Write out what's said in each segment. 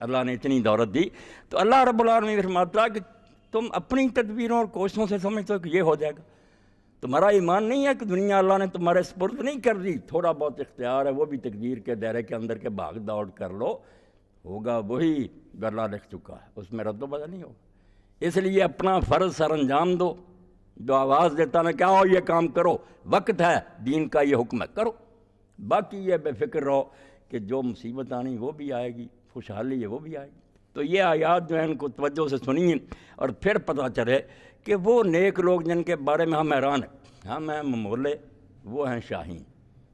اللہ نے اتنی دولت دی، تو اللہ رب العالمین فرماتا کہ تم اپنی تدبیروں اور کوششوں سے سمجھتے ہو کہ یہ ہو جائے گا۔ تمہارا ایمان نہیں ہے کہ دنیا اللہ نے تمہارے سپرد نہیں کر دی، تھوڑا بہت اختیار ہے، وہ بھی تقدیر کے دائرے کے اندر کے بھاگ دوڑ کر لو، ہوگا وہی جو اللہ لکھ چکا ہے، اس میں رد و بدل نہیں ہوگا۔ اس لیے اپنا فرض سر انجام دو، جو آواز دیتا نا کیا ہو یہ کام کرو، وقت ہے، دین کا یہ حکم ہے، کرو۔ باقی یہ بے فکر رہو کہ جو مصیبت آنی وہ بھی آئے گی، خوشحالی ہے وہ بھی آئے گی۔ تو یہ آیات جو ہیں ان کو توجہ سے سنیے، اور پھر پتہ چلے کہ وہ نیک لوگ جن کے بارے میں ہم حیران ہیں، ہم ہیں ممولے، وہ ہیں شاہین۔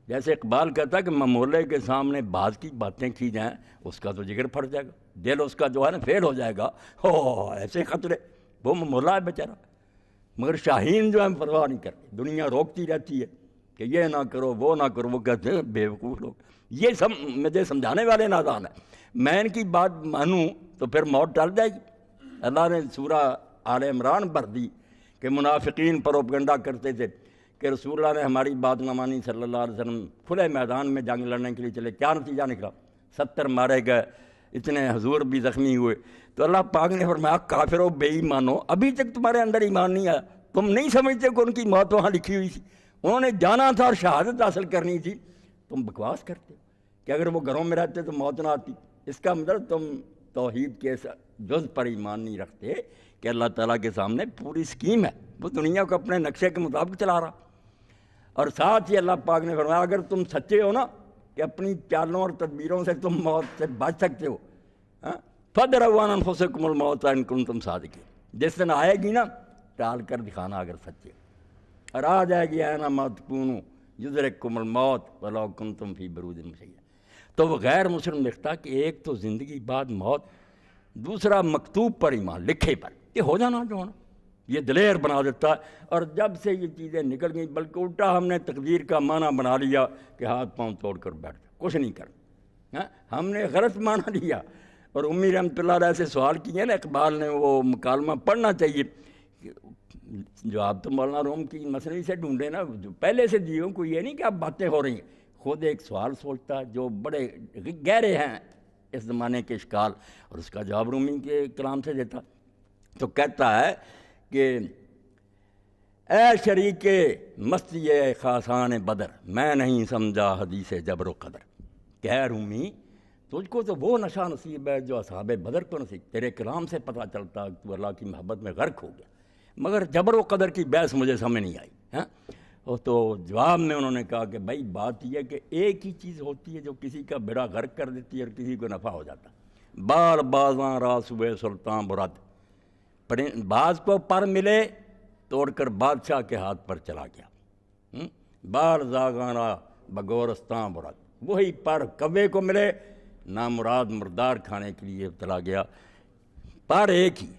جیسے اقبال کہتا ہے کہ ممولے کے سامنے بعض کی باتیں کی جائیں اس کا تو جگر پھٹ جائے گا، دل اس کا جو ہے نا فیل ہو جائے گا، ہو ایسے خطرے، وہ ممولا ہے بیچارہ۔ مگر شاہین جو ہے پرواہ نہیں کرتے، دنیا روکتی رہتی ہے کہ یہ نہ کرو وہ نہ کرو، وہ کہتے ہیں بیوقوف لوگ، یہ سب مجھے سمجھانے والے نادان ہیں، میں ان کی بات مانوں تو پھر موت ٹل جائے گی۔ اللہ نے سورہ آل عمران بھر دی کہ منافقین پروپگنڈا کرتے تھے کہ رسول اللہ نے ہماری بات نہ مانی صلی اللہ علیہ وسلم، کھلے میدان میں جنگ لڑنے کے لیے چلے، کیا نتیجہ نکلا؟ 70 مارے گئے، اتنے حضور بھی زخمی ہوئے۔ تو اللہ پاک نے فرمایا کافرو بے ایمانو، ابھی تک تمہارے اندر ایمان نہیں آیا، تم نہیں سمجھتے کہ ان کی موت وہاں لکھی ہوئی تھی، انہوں نے جانا تھا اور شہادت حاصل کرنی تھی، تم بکواس کرتے ہو کہ اگر وہ گھروں میں رہتے تو موت نہ آتی۔ اس کا مطلب تم توحید کے جز پر ایمان نہیں رکھتے کہ اللہ تعالیٰ کے سامنے پوری اسکیم ہے، وہ دنیا کو اپنے نقشے کے مطابق چلا رہا۔ اور ساتھ ہی اللہ پاک نے فرمایا اگر تم سچے ہو نا کہ اپنی چالوں اور تدبیروں سے تم موت سے بچ سکتے ہو، فَدْرَوْا عَنْ أَنفُسِكُمُ الْمَوْتَ إِن كُنتُمْ صَادِقِينَ، جس دن آئے گی نا ٹال کر دکھانا اگر سچے، اور آ جائے گی أَيْنَمَا تَكُونُوا يُدْرِككُمُ الْمَوْتُ وَلَوْ كُنتُمْ فِي بُرُوجٍ مُشَيَّدَةٍ۔ تو وہ غیر مسلم لکھتا کہ ایک تو زندگی بعد موت، دوسرا مکتوب پر ایمان، لکھے پر، یہ ہو جانا جو ہونا، یہ دلیر بنا دیتا ہے۔ اور جب سے یہ چیزیں نکل گئیں بلکہ الٹا ہم نے تقدیر کا معنی بنا لیا کہ ہاتھ پاؤں توڑ کر بیٹھ جاؤ، کچھ نہیں کرنا، ہم نے غلط معنی لیا۔ اور امی رحمۃ اللہ علیہ سے سوال کیے نا اقبال نے، وہ مکالمہ پڑھنا چاہیے، جو آپ تو مولانا روم کی مثنوی سے ڈھونڈے نا، جو پہلے سے دیے کو، یہ نہیں کہ اب باتیں ہو رہی ہیں، خود ایک سوال سوچتا جو بڑے گہرے ہیں اس زمانے کے اشکال، اور اس کا جواب رومی کے کلام سے دیتا۔ تو کہتا ہے کہ اے شریک مستی خاصان بدر، میں نہیں سمجھا حدیث جبر و قدر، کہ اے رومی تجھ کو تو وہ نشہ نصیب ہے جو اصحاب بدر کو نصیب، تیرے کلام سے پتہ چلتا تو اللہ کی محبت میں غرق ہو گیا، مگر جبر و قدر کی بحث مجھے سمجھ نہیں آئی۔ تو جواب میں انہوں نے کہا کہ بھائی بات یہ ہے کہ ایک ہی چیز ہوتی ہے جو کسی کا بیڑا غرق کر دیتی ہے اور کسی کو نفع ہو جاتا، بال بازاں راس ہوئے سلطان برد، باز کو پر ملے توڑ کر بادشاہ کے ہاتھ پر چلا گیا، بال زاغانا بگورستان برد، وہی پر کوے کو ملے نامراد مردار کھانے کے لیے چلا گیا، پر ایک ہی۔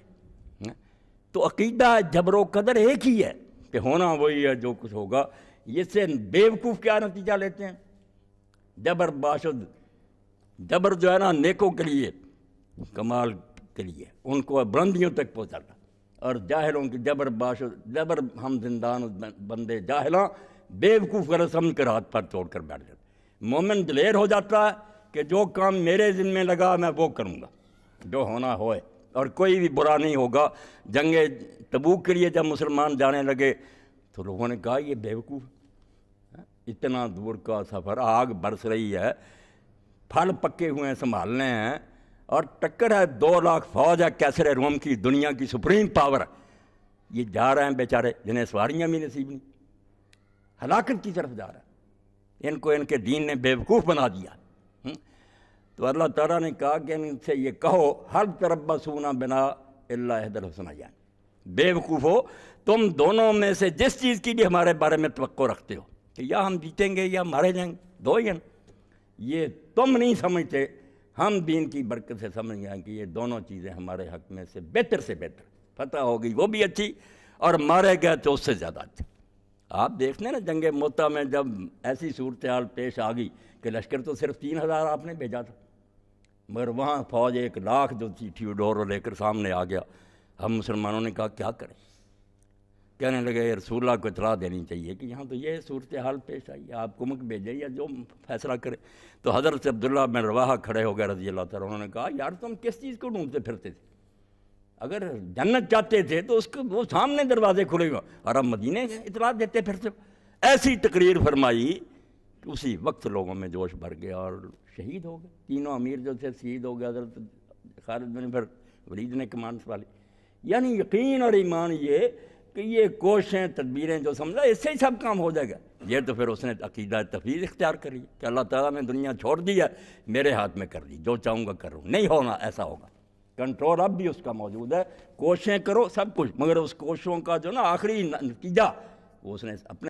تو عقیدہ جبر و قدر ایک ہی ہے کہ ہونا وہی ہے جو کچھ ہوگا۔ یہ سے بیوقوف کیا نتیجہ لیتے ہیں؟ جبر باشد، جبر جو ہے نا نیکوں کے لیے، کمال کے لیے، ان کو بلندیوں تک پہنچاتا، اور جاہلوں کی جبر باشد، جبر ہم زندان بندے جاہلاں، بیوقوف غلط سمجھ کر ہاتھ پر توڑ کر بیٹھ جاتا۔ مومن دلیر ہو جاتا ہے کہ جو کام میرے ذمہ لگا میں وہ کروں گا، جو ہونا ہوئے، اور کوئی بھی برا نہیں ہوگا۔ جنگ تبوک کے لیے جب مسلمان جانے لگے تو لوگوں نے کہا یہ بیوقوف، اتنا دور کا سفر، آگ برس رہی ہے، پھل پکے ہوئے ہیں سنبھالنے ہیں، اور ٹکر ہے 2 لاکھ فوج ہے کیسر روم کی، دنیا کی سپریم پاور، یہ جا رہے ہیں بیچارے جنہیں سواریاں بھی نصیب نہیں، ہلاکت کی طرف جا رہا ہے، ان کو ان کے دین نے بیوقوف بنا دیا۔ تو اللہ تعالیٰ نے کہا کہ ان سے یہ کہو حل تربصون بنا الا احدی الحسنیین، بے وقوف ہو تم دونوں میں سے جس چیز کی بھی ہمارے بارے میں توقع رکھتے ہو کہ یا ہم جیتیں گے یا مارے جائیں گے، دو ہی ہیں، یہ تم نہیں سمجھتے، ہم دین کی برکت سے سمجھ گئے کہ یہ دونوں چیزیں ہمارے حق میں سے بہتر فتح ہو گئی وہ بھی اچھی، اور مارے گئے تو اس سے زیادہ اچھا۔ آپ دیکھتے ہیں نا جنگ موتا میں جب ایسی صورتحال پیش آ گئی کہ لشکر تو صرف 3000 آپ نے بھیجا تھا، مگر وہاں فوج 1 لاکھ جو تھی تھیوڈورو لے کر سامنے آ گیا۔ ہم مسلمانوں نے کہا کیا کریں، کہنے لگے رسول اللہ کو اطلاع دینی چاہیے کہ یہاں تو یہ صورتحال پیش آئی ہے، آپ کمک بھیجیں یا جو فیصلہ کرے۔ تو حضرت عبداللہ بن رواحہ کھڑے ہو گئے رضی اللہ تعالیٰ، انہوں نے کہا یار تم کس چیز کو ڈھونڈتے پھرتے تھے؟ اگر جنت چاہتے تھے تو اس کو وہ سامنے دروازے کھلے گا، اور اب مدینے اطلاع دیتے پھرتے ہو۔ ایسی تقریر فرمائی کہ اسی وقت لوگوں میں جوش بھر گیا اور شہید ہو گئے۔ تینوں امیر جو تھے شہید ہو گئے، حضرت خالد بن ولید نے کمان سنبھالی۔ یعنی یقین اور ایمان یہ کہ یہ کوششیں تدبیریں جو سمجھا اس سے ہی سب کام ہو جائے گا۔ یہ تو پھر اس نے عقیدہ تفویض اختیار کری کہ اللہ تعالیٰ نے دنیا چھوڑ دی ہے، میرے ہاتھ میں کر دی، جو چاہوں گا کروں، نہیں ہونا ایسا ہوگا۔ کنٹرول اب بھی اس کا موجود ہے، کوششیں کرو سب کچھ، مگر اس کوششوں کا جو نا آخری نتیجہ وہ اس نے اپنے